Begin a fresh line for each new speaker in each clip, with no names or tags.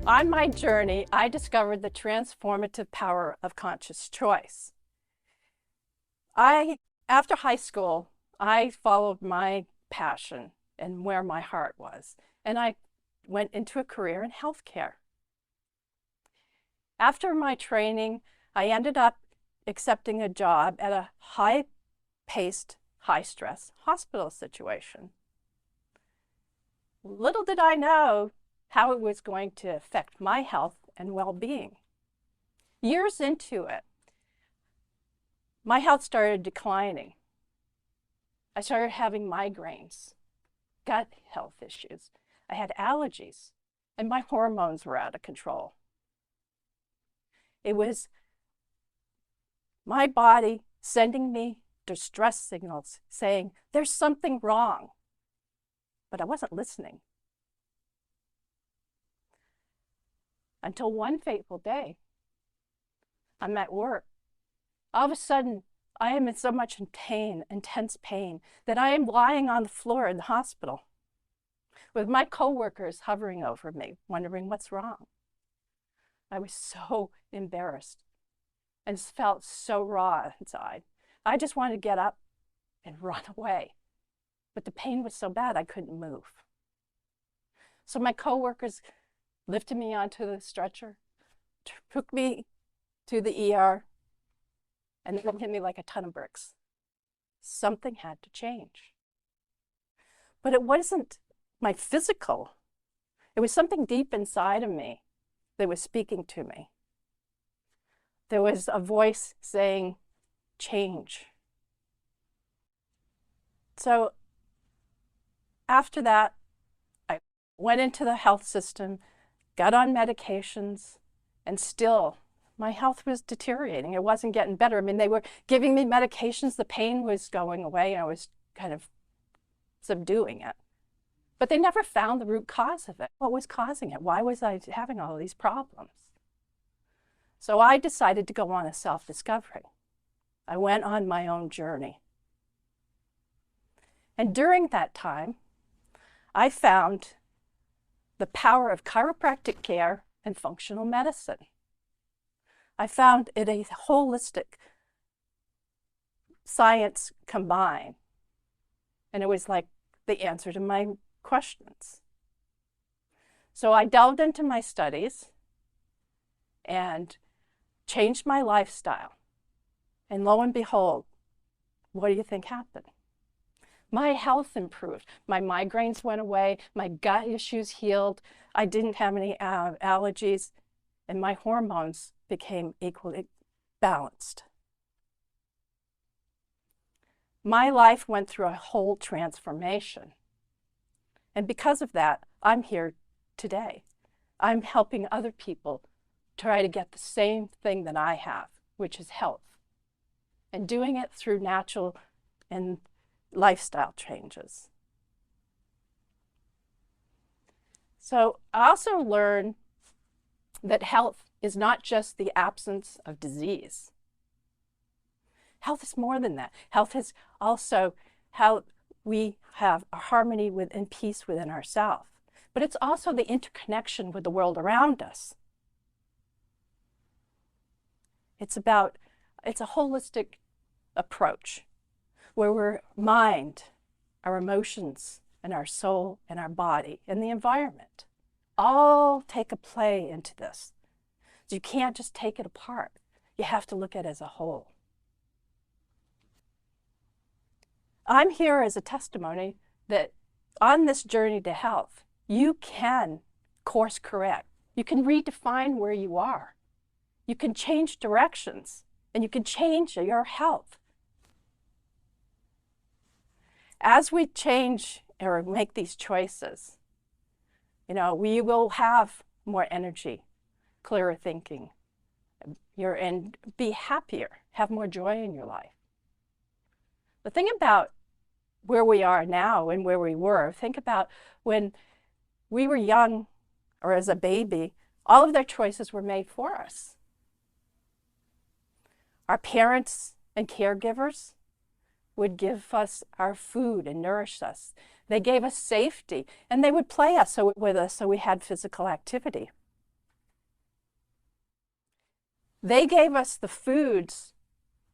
On my journey, I discovered the transformative power of conscious choice. After high school, I followed my passion and where my heart was, and I went into a career in healthcare. After my training, I ended up accepting a job at a high-paced, high-stress hospital situation. Little did I know how it was going to affect my health and well-being. Years into it, my health started declining. I started having migraines, gut health issues. I had allergies, and my hormones were out of control. It was my body sending me distress signals saying, there's something wrong, but I wasn't listening. Until one fateful day, I'm at work. All of a sudden, I am in so much pain, intense pain, that I am lying on the floor in the hospital with my coworkers hovering over me, wondering what's wrong. I was so embarrassed and felt so raw inside. I just wanted to get up and run away, but the pain was so bad I couldn't move. So my coworkers lifted me onto the stretcher, took me to the ER, and then hit me like a ton of bricks. Something had to change. But it wasn't my physical. It was something deep inside of me that was speaking to me. There was a voice saying, change. So after that, I went into the health system, got on medications, and still my health was deteriorating. It wasn't getting better. I mean, they were giving me medications, the pain was going away, and I was kind of subduing it. But they never found the root cause of it. What was causing it? Why was I having all of these problems? So I decided to go on a self-discovery. I went on my own journey. And during that time, I found the power of chiropractic care and functional medicine. I found it a holistic science combined, and it was like the answer to my questions. So I delved into my studies and changed my lifestyle. And lo and behold, what do you think happened? My health improved. My migraines went away. My gut issues healed. I didn't have any allergies, and my hormones became equally balanced. My life went through a whole transformation. And because of that, I'm here today. I'm helping other people try to get the same thing that I have, which is health, and doing it through natural and lifestyle changes. So I also learned that health is not just the absence of disease. Health is more than that. Health is also how we have a harmony and peace within ourselves. But it's also the interconnection with the world around us. It's a holistic approach where our mind, our emotions, and our soul, and our body, and the environment all take a play into this. So you can't just take it apart. You have to look at it as a whole. I'm here as a testimony that on this journey to health, you can course correct. You can redefine where you are. You can change directions, and you can change your health. As we change or make these choices, we will have more energy, clearer thinking, and be happier, have more joy in your life. The thing about where we are now and where we were, think about when we were young or as a baby, all of their choices were made for us. Our parents and caregivers would give us our food and nourish us. They gave us safety, and they would play with us so we had physical activity. They gave us the foods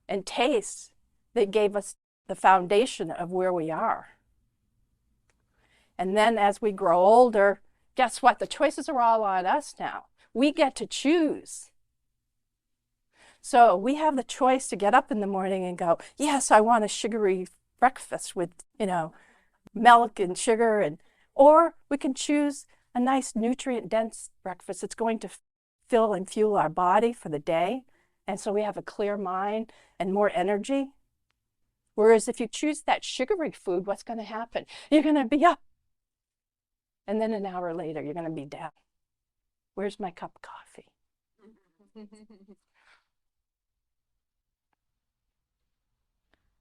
and tastes that gave us the foundation of where we are. And then as we grow older, guess what? The choices are all on us now. We get to choose. So we have the choice to get up in the morning and go, yes, I want a sugary breakfast with, milk and sugar, or we can choose a nice nutrient-dense breakfast that's going to fill and fuel our body for the day. And so we have a clear mind and more energy. Whereas if you choose that sugary food, what's going to happen? You're going to be up. And then an hour later, you're going to be down. Where's my cup of coffee?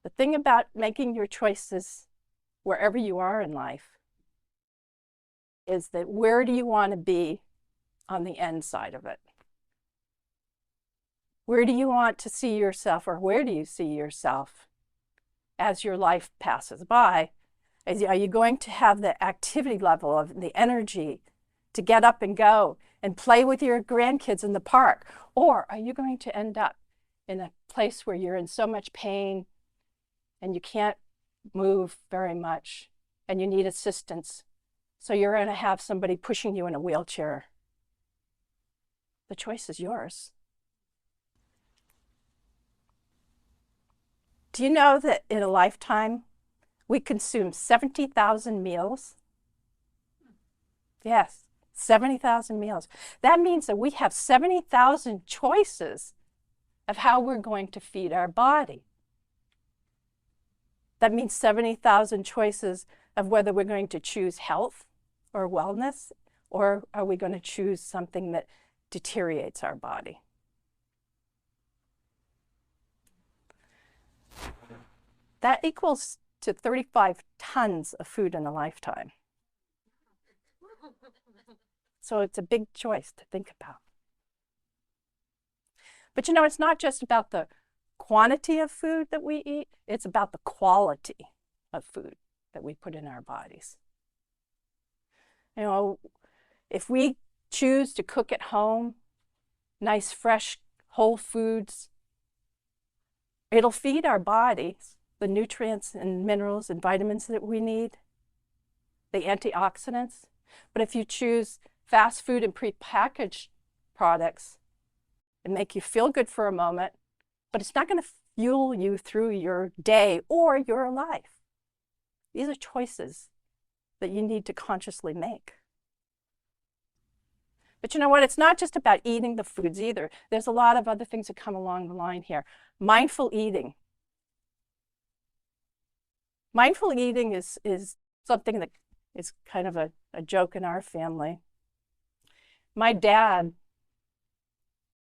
The thing about making your choices wherever you are in life is that where do you want to be on the end side of it? Where do you want to see yourself, or where do you see yourself as your life passes by? Are you going to have the activity level of the energy to get up and go and play with your grandkids in the park? Or are you going to end up in a place where you're in so much pain and you can't move very much and you need assistance? So you're going to have somebody pushing you in a wheelchair. The choice is yours. Do you know that in a lifetime, we consume 70,000 meals? Yes, 70,000 meals. That means that we have 70,000 choices of how we're going to feed our body. That means 70,000 choices of whether we're going to choose health or wellness, or are we going to choose something that deteriorates our body. That equals to 35 tons of food in a lifetime. So it's a big choice to think about. But it's not just about the quantity of food that we eat, it's about the quality of food that we put in our bodies. If we choose to cook at home, nice, fresh, whole foods, it'll feed our bodies the nutrients and minerals and vitamins that we need, the antioxidants. But if you choose fast food and prepackaged products, it make you feel good for a moment, but it's not going to fuel you through your day or your life. These are choices that you need to consciously make. But you know what? It's not just about eating the foods either. There's a lot of other things that come along the line here. Mindful eating. Mindful eating is something that is kind of a joke in our family. My dad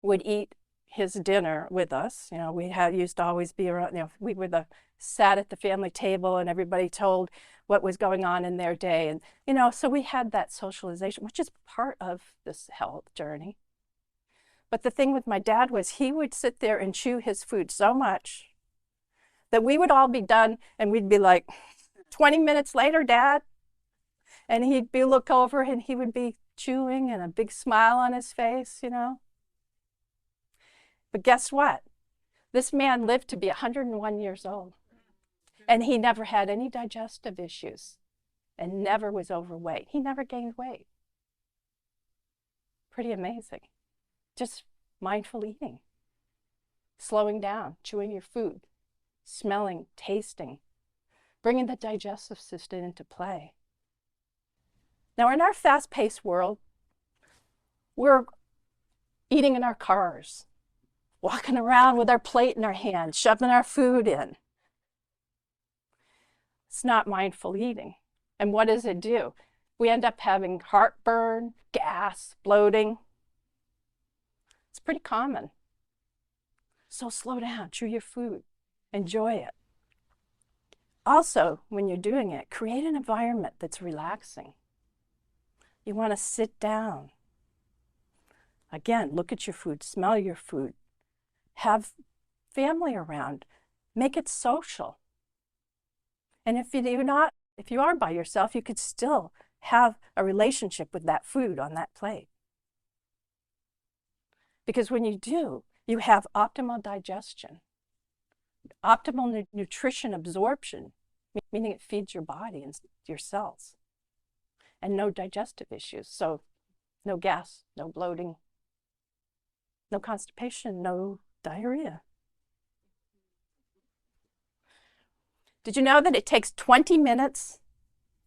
would eat his dinner with us. We used to always be around, we were sat at the family table and everybody told what was going on in their day. And, so we had that socialization, which is part of this health journey. But the thing with my dad was he would sit there and chew his food so much that we would all be done and we'd be like, 20 minutes later, Dad. And he'd look over and he would be chewing and a big smile on his face, But guess what? This man lived to be 101 years old. And he never had any digestive issues and never was overweight. He never gained weight. Pretty amazing. Just mindful eating. Slowing down, chewing your food, smelling, tasting, bringing the digestive system into play. Now, in our fast-paced world, we're eating in our cars, walking around with our plate in our hand, shoving our food in. It's not mindful eating. And what does it do? We end up having heartburn, gas, bloating. It's pretty common. So slow down, chew your food, enjoy it. Also, when you're doing it, create an environment that's relaxing. You want to sit down. Again, look at your food, smell your food, have family around, make it social. And if you are by yourself, you could still have a relationship with that food on that plate. Because when you do, You have optimal digestion, optimal nutrition absorption, meaning it feeds your body and your cells, and no digestive issues. So no gas, no bloating, no constipation, no diarrhea. Did you know that it takes 20 minutes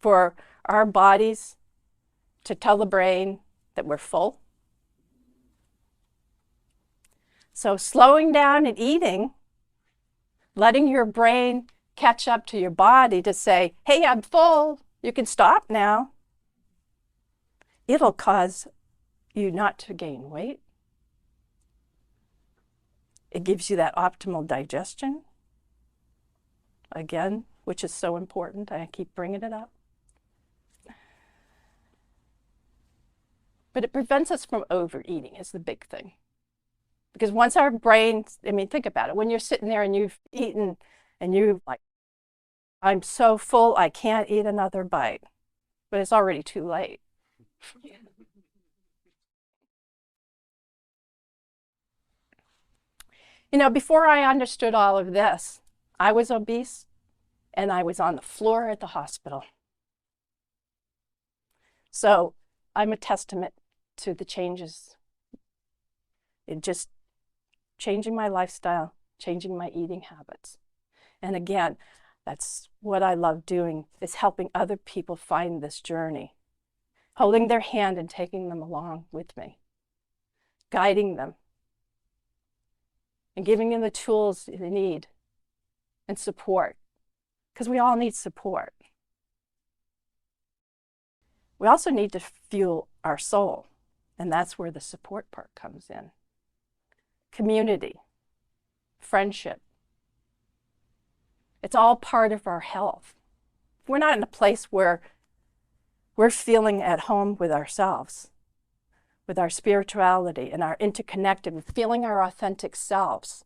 for our bodies to tell the brain that we're full? So slowing down and eating, letting your brain catch up to your body to say, hey, I'm full, you can stop now. It'll cause you not to gain weight. It gives you that optimal digestion, again, which is so important. I keep bringing it up. But it prevents us from overeating is the big thing. Because once our brains, I mean, think about it. When you're sitting there and you've eaten and you're like, I'm so full, I can't eat another bite. But it's already too late. You know, before I understood all of this, I was obese and I was on the floor at the hospital. So I'm a testament to the changes. It just changing my lifestyle, changing my eating habits. And again, that's what I love doing, is helping other people find this journey, holding their hand and taking them along with me, guiding them, and giving them the tools they need and support, because we all need support. We also need to fuel our soul, and that's where the support part comes in. Community, friendship. It's all part of our health. If we're not in a place where we're feeling at home with ourselves, with our spirituality and our interconnected, with feeling our authentic selves,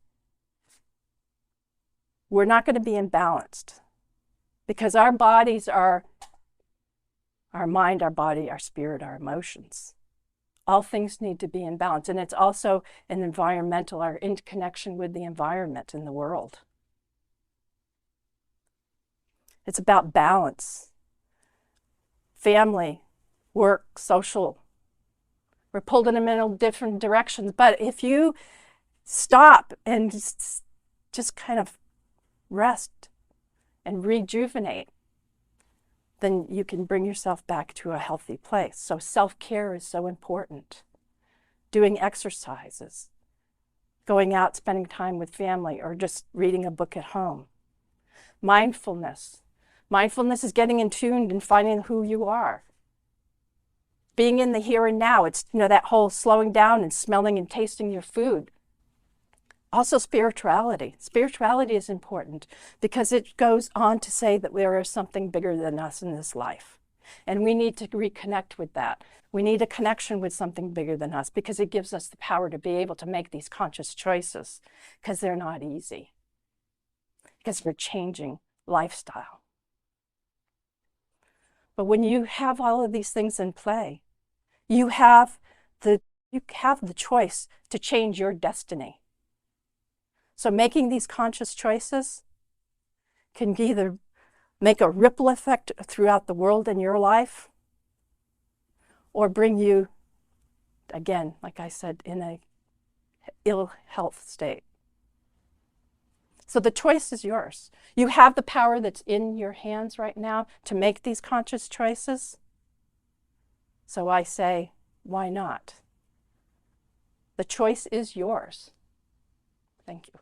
we're not going to be imbalanced, because our bodies are our mind, our body, our spirit, our emotions. All things need to be in balance. And it's also an environmental, our interconnection with the environment and the world. It's about balance. Family, work, social. We're pulled in a million different directions. But if you stop and just kind of rest and rejuvenate, then you can bring yourself back to a healthy place. So self-care is so important. Doing exercises, going out, spending time with family, or just reading a book at home. Mindfulness. Mindfulness is getting in tune and finding who you are. Being in the here and now. It's, you know, that whole slowing down and smelling and tasting your food. Also spirituality. Spirituality is important because it goes on to say that there is something bigger than us in this life. And we need to reconnect with that. We need a connection with something bigger than us because it gives us the power to be able to make these conscious choices, because they're not easy, because we're changing lifestyle. But when you have all of these things in play, you have the choice to change your destiny. So making these conscious choices can either make a ripple effect throughout the world in your life, or bring you, again, like I said, in a ill health state. So the choice is yours. You have the power that's in your hands right now to make these conscious choices. So I say, why not? The choice is yours. Thank you.